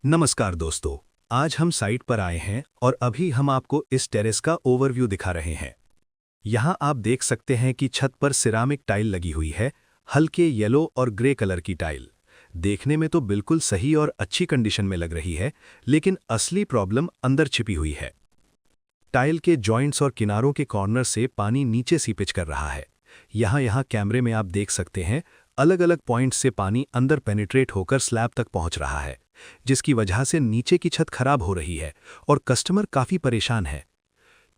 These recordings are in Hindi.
नमस्कार दोस्तों। आज हम साइट पर आए हैं और अभी हम आपको इस टेरेस का ओवरव्यू दिखा रहे हैं। यहाँ आप देख सकते हैं कि छत पर सिरामिक टाइल लगी हुई है, हल्के येलो और ग्रे कलर की टाइल। देखने में तो बिल्कुल सही और अच्छी कंडीशन में लग रही है, लेकिन असली प्रॉब्लम अंदर छिपी हुई है। टाइल के जॉइंट्स और किनारों के कॉर्नर से पानी नीचे सीपेज कर रहा है। यहाँ कैमरे में आप देख सकते हैं, अलग अलग पॉइंट्स से पानी अंदर पेनिट्रेट होकर स्लैब तक पहुंच रहा है, जिसकी वजह से नीचे की छत खराब हो रही है और कस्टमर काफी परेशान है।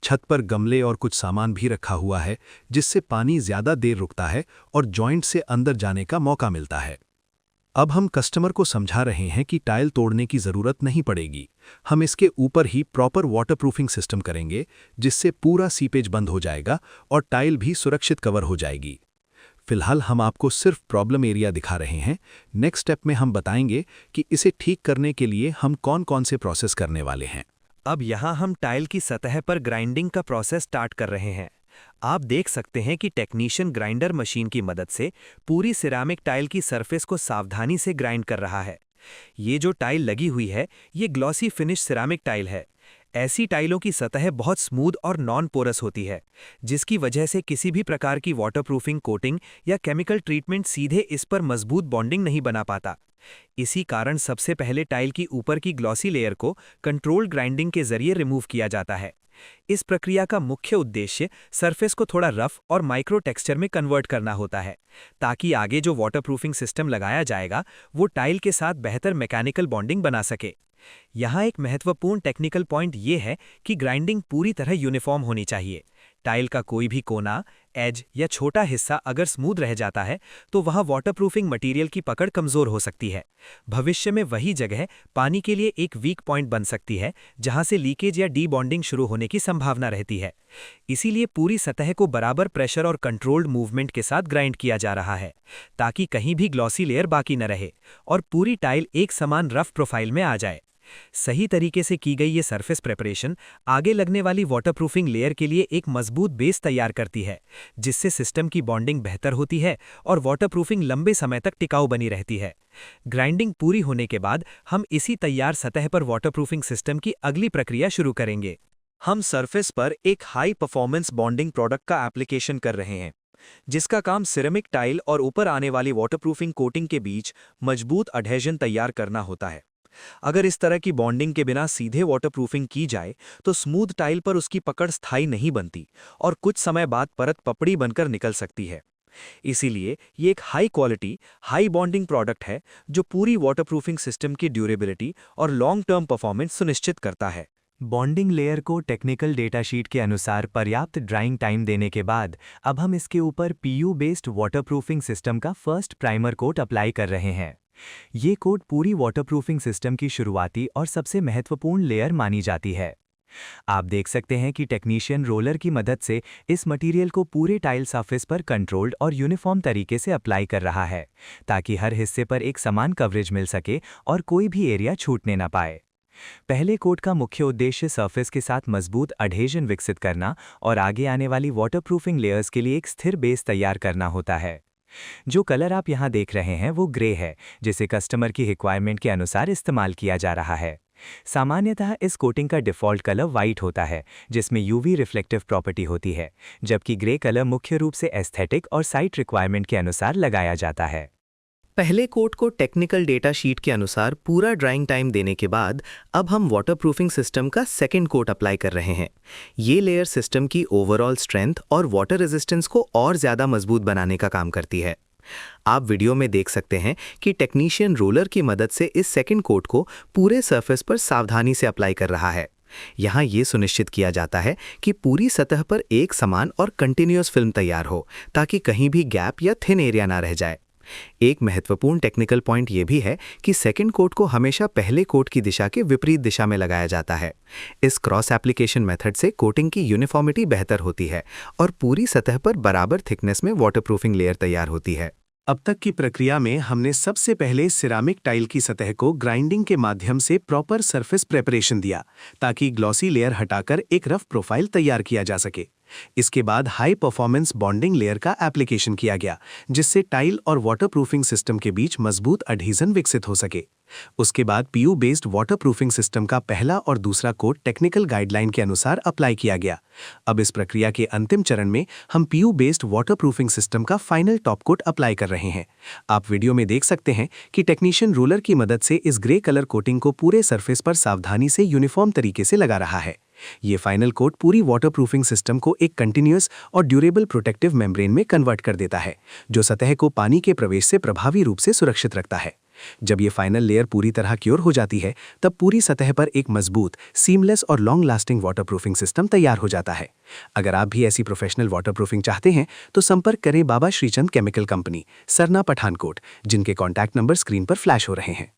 छत पर गमले और कुछ सामान भी रखा हुआ है, जिससे पानी ज्यादा देर रुकता है और जॉइंट से अंदर जाने का मौका मिलता है। अब हम कस्टमर को समझा रहे हैं कि टाइल तोड़ने की जरूरत नहीं पड़ेगी। हम इसके ऊपर ही प्रॉपर वाटरप्रूफिंग सिस्टम करेंगे, जिससे पूरा सीपेज बंद हो जाएगा और टाइल भी सुरक्षित कवर हो जाएगी। फिलहाल हम आपको सिर्फ प्रॉब्लम एरिया दिखा रहे हैं। नेक्स्ट स्टेप में हम बताएंगे कि इसे ठीक करने के लिए हम कौन-कौन से प्रोसेस करने वाले हैं। अब यहाँ हम टाइल की सतह पर ग्राइंडिंग का प्रोसेस स्टार्ट कर रहे हैं। आप देख सकते हैं कि टेक्नीशियन ग्राइंडर मशीन की मदद से पूरी सिरामिक टाइल की सरफेस को सावधानी से ग्राइंड कर रहा है। ये जो टाइल लगी हुई है, ये ग्लॉसी फिनिश सिरामिक टाइल है। ऐसी टाइलों की सतह बहुत स्मूथ और नॉन पोरस होती है, जिसकी वजह से किसी भी प्रकार की वाटरप्रूफिंग कोटिंग या केमिकल ट्रीटमेंट सीधे इस पर मजबूत बॉन्डिंग नहीं बना पाता। इसी कारण सबसे पहले टाइल की ऊपर की ग्लॉसी लेयर को कंट्रोल्ड ग्राइंडिंग के जरिए रिमूव किया जाता है। इस प्रक्रिया का मुख्य उद्देश्य सरफेस को थोड़ा रफ और माइक्रो टेक्सचर में कन्वर्ट करना होता है, ताकि आगे जो वाटरप्रूफिंग सिस्टम लगाया जाएगा वो टाइल के साथ बेहतर मैकेनिकल बॉन्डिंग बना सके। यहाँ एक महत्वपूर्ण टेक्निकल पॉइंट ये है कि ग्राइंडिंग पूरी तरह यूनिफॉर्म होनी चाहिए। टाइल का कोई भी कोना, एज या छोटा हिस्सा अगर स्मूथ रह जाता है तो वहाँ वाटरप्रूफिंग मटेरियल की पकड़ कमजोर हो सकती है। भविष्य में वही जगह पानी के लिए एक वीक पॉइंट बन सकती है, जहाँ से लीकेज या डी बॉन्डिंग शुरू होने की संभावना रहती है। इसीलिए पूरी सतह को बराबर प्रेशर और कंट्रोल्ड मूवमेंट के साथ ग्राइंड किया जा रहा है, ताकि कहीं भी ग्लॉसी लेयर बाकी न रहे और पूरी टाइल एक समान रफ प्रोफाइल में आ जाए। सही तरीके से की गई ये सरफेस प्रेपरेशन आगे लगने वाली वाटरप्रूफिंग लेयर के लिए एक मजबूत बेस तैयार करती है, जिससे सिस्टम की बॉन्डिंग बेहतर होती है और वाटरप्रूफिंग लंबे समय तक टिकाऊ बनी रहती है। ग्राइंडिंग पूरी होने के बाद हम इसी तैयार सतह पर वाटरप्रूफिंग सिस्टम की अगली प्रक्रिया शुरू करेंगे। हम सरफेस पर एक हाई परफॉर्मेंस बॉन्डिंग प्रोडक्ट का एप्लीकेशन कर रहे हैं, जिसका काम सिरेमिक टाइल और ऊपर आने वाली वाटरप्रूफिंग कोटिंग के बीच मजबूत अडहेजन तैयार करना होता है। अगर इस तरह की बॉन्डिंग के बिना सीधे वाटरप्रूफिंग की जाए तो स्मूथ टाइल पर उसकी पकड़ स्थायी नहीं बनती और कुछ समय बाद परत पपड़ी बनकर निकल सकती है। इसीलिए ये एक high quality, high bonding product है, जो पूरी वाटरप्रूफिंग सिस्टम की ड्यूरेबिलिटी और लॉन्ग टर्म परफॉर्मेंस सुनिश्चित करता है। बॉन्डिंग लेयर को टेक्निकल डेटा शीट के अनुसार पर्याप्त ड्राइंग टाइम देने के बाद अब हम इसके ऊपर पीयू बेस्ड वाटरप्रूफिंग सिस्टम का फर्स्ट प्राइमर कोट अप्लाई कर रहे हैं। ये कोट पूरी वाटरप्रूफिंग सिस्टम की शुरुआती और सबसे महत्वपूर्ण लेयर मानी जाती है। आप देख सकते हैं कि टेक्नीशियन रोलर की मदद से इस मटेरियल को पूरे टाइल सरफेस पर कंट्रोल्ड और यूनिफॉर्म तरीके से अप्लाई कर रहा है, ताकि हर हिस्से पर एक समान कवरेज मिल सके और कोई भी एरिया छूटने ना पाए। पहले कोट का मुख्य उद्देश्य सरफेस के साथ मजबूत अडहेजन विकसित करना और आगे आने वाली वाटरप्रूफिंग लेयर्स के लिए एक स्थिर बेस तैयार करना होता है। जो कलर आप यहाँ देख रहे हैं वो ग्रे है, जिसे कस्टमर की रिक्वायरमेंट के अनुसार इस्तेमाल किया जा रहा है। सामान्यतः इस कोटिंग का डिफ़ॉल्ट कलर वाइट होता है, जिसमें यूवी रिफ्लेक्टिव प्रॉपर्टी होती है, जबकि ग्रे कलर मुख्य रूप से एस्थेटिक और साइट रिक्वायरमेंट के अनुसार लगाया जाता है। पहले कोट को टेक्निकल डेटा शीट के अनुसार पूरा ड्राइंग टाइम देने के बाद अब हम वाटरप्रूफिंग सिस्टम का सेकंड कोट अप्लाई कर रहे हैं। ये लेयर सिस्टम की ओवरऑल स्ट्रेंथ और वाटर रेजिस्टेंस को और ज़्यादा मजबूत बनाने का काम करती है। आप वीडियो में देख सकते हैं कि टेक्नीशियन रोलर की मदद से इस सेकंड कोट को पूरे सरफेस पर सावधानी से अप्लाई कर रहा है। यहाँ ये सुनिश्चित किया जाता है कि पूरी सतह पर एक समान और कंटिन्यूअस फिल्म तैयार हो, ताकि कहीं भी गैप या थिन एरिया ना रह जाए। एक महत्वपूर्ण टेक्निकल पॉइंट यह भी है कि सेकंड कोट को हमेशा पहले कोट की दिशा के विपरीत दिशा में लगाया जाता है। इस क्रॉस एप्लीकेशन मेथड से कोटिंग की यूनिफॉर्मिटी बेहतर होती है और पूरी सतह पर बराबर थिकनेस में वाटरप्रूफिंग लेयर तैयार होती है। अब तक की प्रक्रिया में हमने सबसे पहले सिरामिक टाइल की सतह को ग्राइंडिंग के माध्यम से प्रॉपर सरफेस प्रेपरेशन दिया, ताकि ग्लॉसी लेयर हटाकर एक रफ प्रोफाइल तैयार किया जा सके। इसके बाद हाई परफॉर्मेंस बॉन्डिंग लेयर का एप्लीकेशन किया गया, जिससे टाइल और वाटरप्रूफिंग सिस्टम के बीच मजबूत अडहीजन विकसित हो सके। उसके बाद पीयू बेस्ड वाटरप्रूफिंग सिस्टम का पहला और दूसरा कोट टेक्निकल गाइडलाइन के अनुसार अप्लाई किया गया। अब इस प्रक्रिया के अंतिम चरण में हम पीयू बेस्ड वाटरप्रूफिंग सिस्टम का फाइनल टॉप कोट अप्लाई कर रहे हैं। आप वीडियो में देख सकते हैं कि टेक्नीशियन रोलर की मदद से इस ग्रे कलर कोटिंग को पूरे सरफेस पर सावधानी से यूनिफॉर्म तरीके से लगा रहा है। ये फाइनल कोट पूरी वाटरप्रूफिंग सिस्टम को एक कंटिन्यूअस और ड्यूरेबल प्रोटेक्टिव मेम्ब्रेन में कन्वर्ट कर देता है, जो सतह को पानी के प्रवेश से प्रभावी रूप से सुरक्षित रखता है। जब ये फाइनल लेयर पूरी तरह क्योर हो जाती है, तब पूरी सतह पर एक मजबूत, सीमलेस और लॉन्ग लास्टिंग वाटरप्रूफिंग सिस्टम तैयार हो जाता है। अगर आप भी ऐसी प्रोफेशनल वाटरप्रूफिंग चाहते हैं, तो संपर्क करें बाबा श्रीचंद केमिकल कंपनी, सरना पठानकोट, जिनके कॉन्टैक्ट नंबर स्क्रीन पर फ्लैश हो रहे हैं।